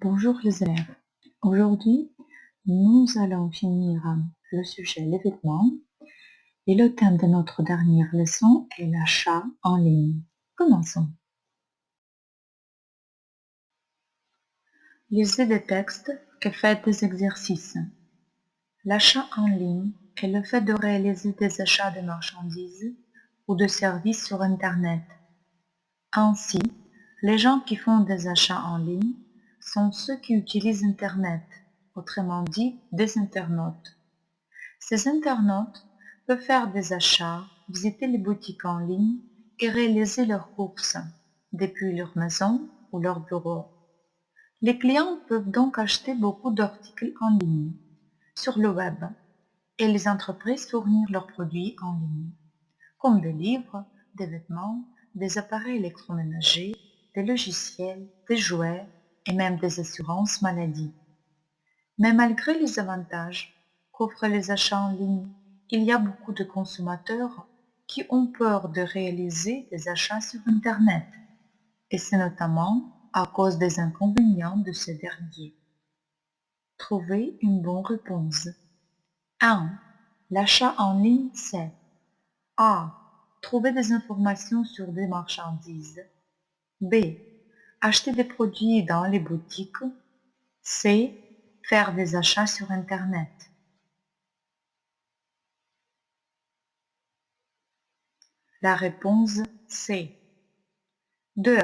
Bonjour les élèves. Aujourd'hui, nous allons finir le sujet les vêtements et le thème de notre dernière leçon est l'achat en ligne. Commençons. Lisez des textes et faites des exercices. L'achat en ligne est le fait de réaliser des achats de marchandises ou de services sur Internet. Ainsi, les gens qui font des achats en ligne sont ceux qui utilisent Internet, autrement dit des internautes. Ces internautes peuvent faire des achats, visiter les boutiques en ligne et réaliser leurs courses depuis leur maison ou leur bureau. Les clients peuvent donc acheter beaucoup d'articles en ligne, sur le web, et les entreprises fournir leurs produits en ligne, comme des livres, des vêtements, des appareils électroménagers, des logiciels, des jouets et même des assurances maladie. Mais malgré les avantages qu'offrent les achats en ligne, il y a beaucoup de consommateurs qui ont peur de réaliser des achats sur Internet, et c'est notamment à cause des inconvénients de ces derniers. Trouvez une bonne réponse. 1. L'achat en ligne, c'est A. Trouver des informations sur des marchandises. B. Acheter des produits dans les boutiques. C. Faire des achats sur Internet. La réponse C. 2.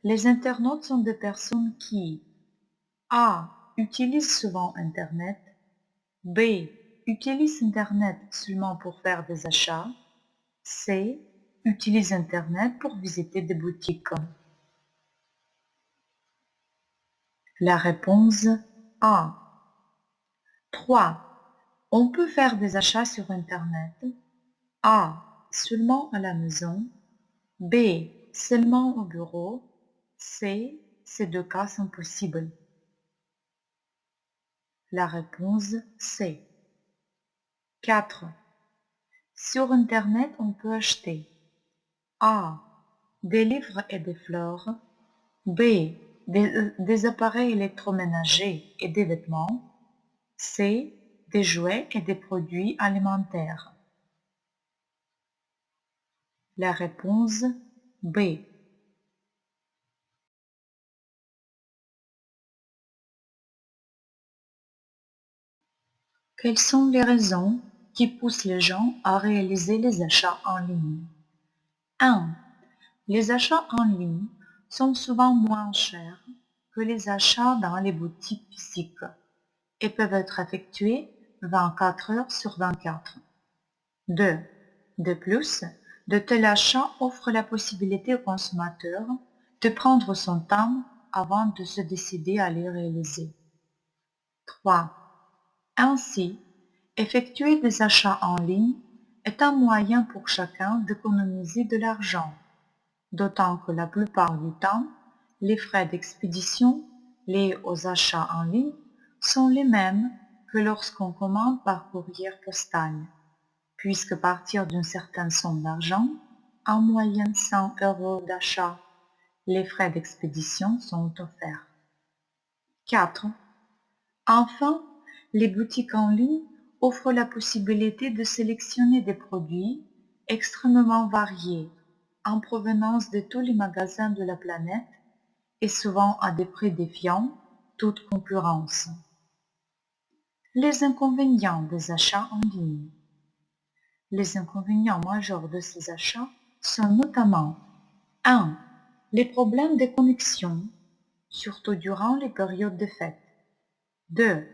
Les internautes sont des personnes qui A. Utilisent souvent Internet. B. Utilisent Internet seulement pour faire des achats. C. Utilisent Internet pour visiter des boutiques. La réponse A. 3. On peut faire des achats sur Internet. A. Seulement à la maison. B. Seulement au bureau. C. Ces deux cas sont possibles. La réponse C. 4. Sur Internet, on peut acheter A. Des livres et des fleurs. B. Des appareils électroménagers et des vêtements. C. Des jouets et des produits alimentaires. La réponse B. Quelles sont les raisons qui poussent les gens à réaliser les achats en ligne? 1. Les achats en ligne sont souvent moins chers que les achats dans les boutiques physiques et peuvent être effectués 24 heures sur 24. 2. De plus, de tels achats offrent la possibilité au consommateur de prendre son temps avant de se décider à les réaliser. 3. Ainsi, effectuer des achats en ligne est un moyen pour chacun d'économiser de l'argent, d'autant que la plupart du temps, les frais d'expédition liés aux achats en ligne sont les mêmes que lorsqu'on commande par courrier postal, puisque à partir d'une certaine somme d'argent, en moyenne 100 € d'achat, les frais d'expédition sont offerts. 4. Enfin, les boutiques en ligne offrent la possibilité de sélectionner des produits extrêmement variés en provenance de tous les magasins de la planète et souvent à des prix défiant toute concurrence. Les inconvénients des achats en ligne. Les inconvénients majeurs de ces achats sont notamment 1. Les problèmes de connexion, surtout durant les périodes de fête. 2.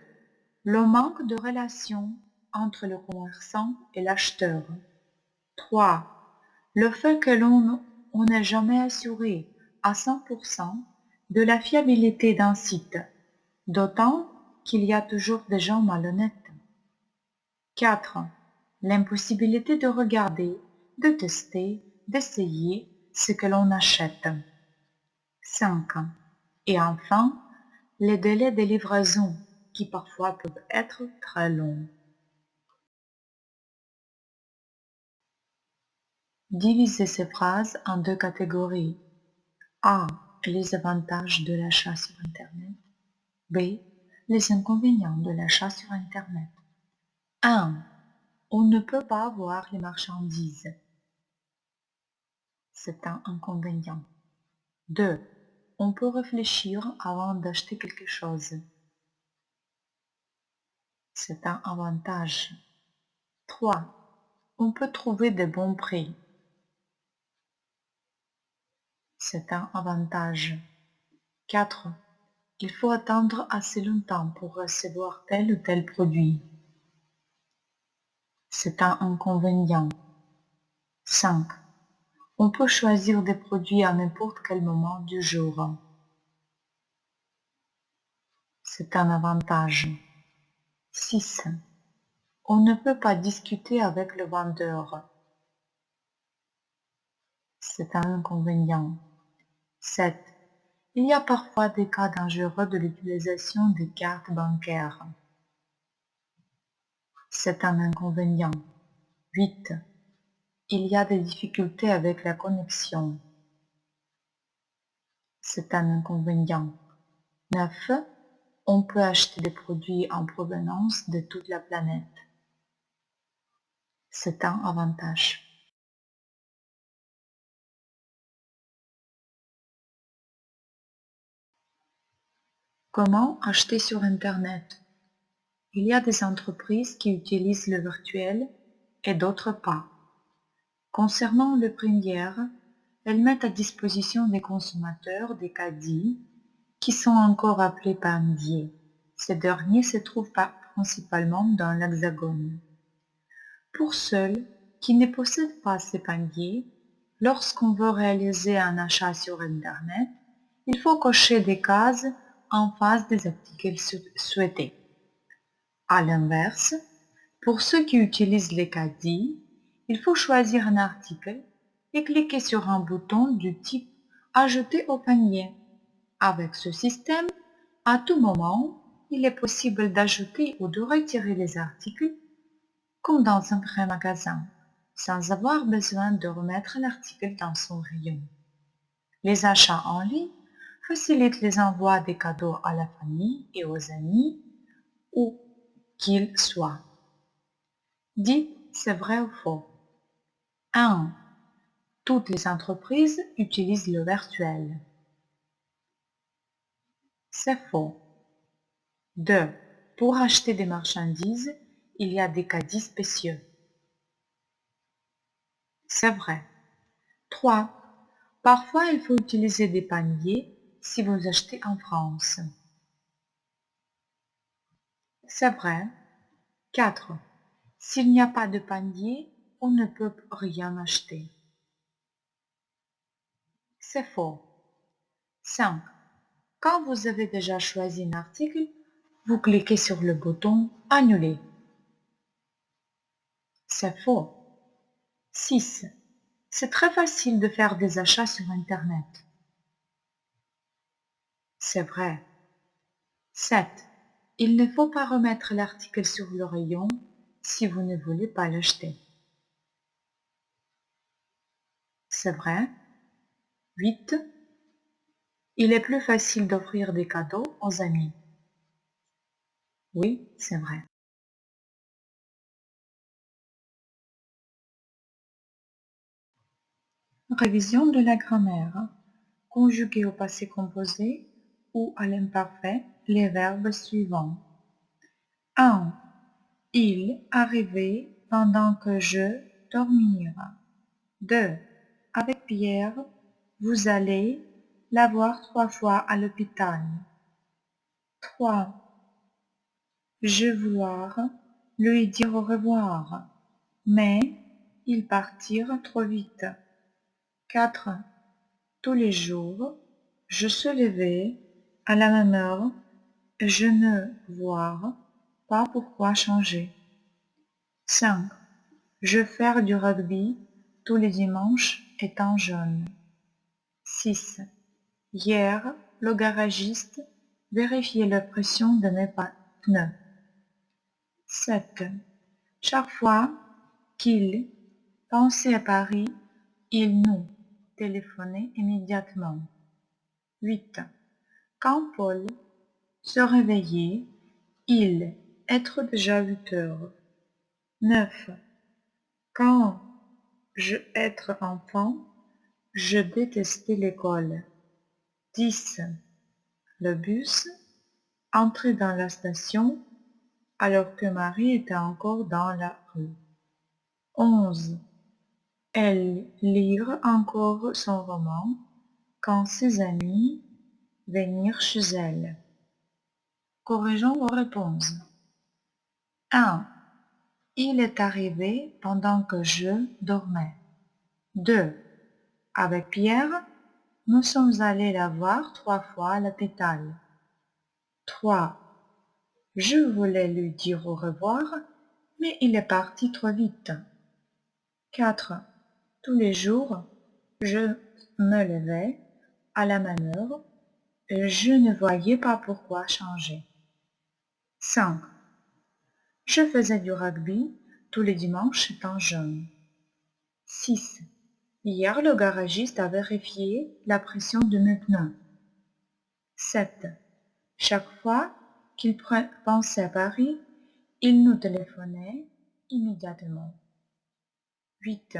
Le manque de relation entre le commerçant et l'acheteur. 3. Le fait que l'on n'est jamais assuré à 100% de la fiabilité d'un site, d'autant qu'il y a toujours des gens malhonnêtes. 4. L'impossibilité de regarder, de tester, d'essayer ce que l'on achète. 5. Et enfin, les délais de livraison qui parfois peuvent être très longs. Divisez ces phrases en deux catégories. A. Les avantages de l'achat sur Internet. B. Les inconvénients de l'achat sur Internet. 1. On ne peut pas voir les marchandises. C'est un inconvénient. 2. On peut réfléchir avant d'acheter quelque chose. C'est un avantage. 3. On peut trouver de bons prix. C'est un avantage. 4. Il faut attendre assez longtemps pour recevoir tel ou tel produit. C'est un inconvénient. 5. On peut choisir des produits à n'importe quel moment du jour. C'est un avantage. 6. On ne peut pas discuter avec le vendeur. C'est un inconvénient. 7. Il y a parfois des cas dangereux de l'utilisation des cartes bancaires. C'est un inconvénient. 8. Il y a des difficultés avec la connexion. C'est un inconvénient. 9. On peut acheter des produits en provenance de toute la planète. C'est un avantage. Comment acheter sur Internet? Il y a des entreprises qui utilisent le virtuel et d'autres pas. Concernant le première, elles mettent à disposition des consommateurs des caddies qui sont encore appelés pandiers. Ces derniers se trouvent principalement dans l'Hexagone. Pour ceux qui ne possèdent pas ces paniers, lorsqu'on veut réaliser un achat sur Internet, il faut cocher des cases en face des articles souhaités. À l'inverse, pour ceux qui utilisent les caddies, il faut choisir un article et cliquer sur un bouton du type Ajouter au panier. Avec ce système, à tout moment, il est possible d'ajouter ou de retirer les articles comme dans un vrai magasin, sans avoir besoin de remettre l'article dans son rayon. Les achats en ligne facilitent les envois des cadeaux à la famille et aux amis, où qu'ils soient. Dites, c'est vrai ou faux? 1. Toutes les entreprises utilisent le virtuel. C'est faux. 2. Pour acheter des marchandises, il y a des caddies spéciaux. C'est vrai. 3. Parfois, il faut utiliser des paniers si vous achetez en France. C'est vrai. 4. S'il n'y a pas de panier, on ne peut rien acheter. C'est faux. 5. Quand vous avez déjà choisi un article, vous cliquez sur le bouton Annuler. C'est faux. 6. C'est très facile de faire des achats sur Internet. C'est vrai. 7. Il ne faut pas remettre l'article sur le rayon si vous ne voulez pas l'acheter. C'est vrai. 8. Il est plus facile d'offrir des cadeaux aux amis. Oui, c'est vrai. Révision de la grammaire. Conjuguer au passé composé ou à l'imparfait les verbes suivants. 1. Il arrivait pendant que je dormais. 2. Avec Pierre, vous allez la voir 3 fois à l'hôpital. 3. Je vouloir lui dire au revoir, mais ils partirent trop vite. 4. Tous les jours, je se levais à la même heure et je ne vois pas pourquoi changer. 5. Je faire du rugby tous les dimanches étant jeune. 6. Hier, le garagiste vérifiait la pression de mes pneus. 7. Chaque fois qu'il pensait à Paris, il nous téléphonait immédiatement. 8. Quand Paul se réveiller, il, être déjà 8 heures. 9. Quand je être enfant, je détestais l'école. 10. Le bus entrait dans la station alors que Marie était encore dans la rue. 11. Elle lire encore son roman quand ses amis venir chez elle. Corrigeons vos réponses. 1. Il est arrivé pendant que je dormais. 2. Avec Pierre, nous sommes allés la voir 3 fois à l'hôpital. 3. Je voulais lui dire au revoir, mais il est parti trop vite. 4. Tous les jours, je me levais à la même heure et je ne voyais pas pourquoi changer. 5. Je faisais du rugby tous les dimanches étant jeune. 6. Hier, le garagiste a vérifié la pression de mes pneus. 7. Chaque fois qu'il pensait à Paris, il nous téléphonait immédiatement. 8.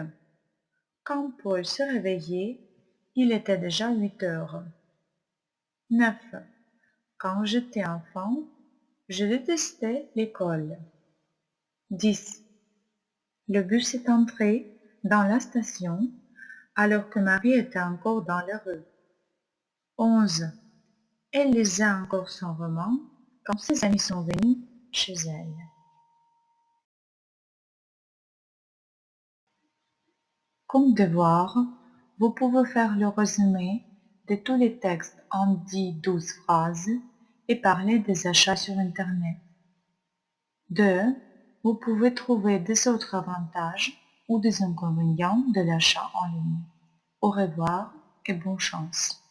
Quand Paul se réveillait, il était déjà 8 heures. 9. Quand j'étais enfant, je détestais l'école. 10. Le bus est entré dans la station alors que Marie était encore dans la rue. 11. Elle lisait encore son roman quand ses amis sont venus chez elle. Comme devoir, vous pouvez faire le résumé de tous les textes en 10-12 phrases et parler des achats sur Internet. 2. Vous pouvez trouver des autres avantages ou des inconvénients de l'achat en ligne. Au revoir et bonne chance.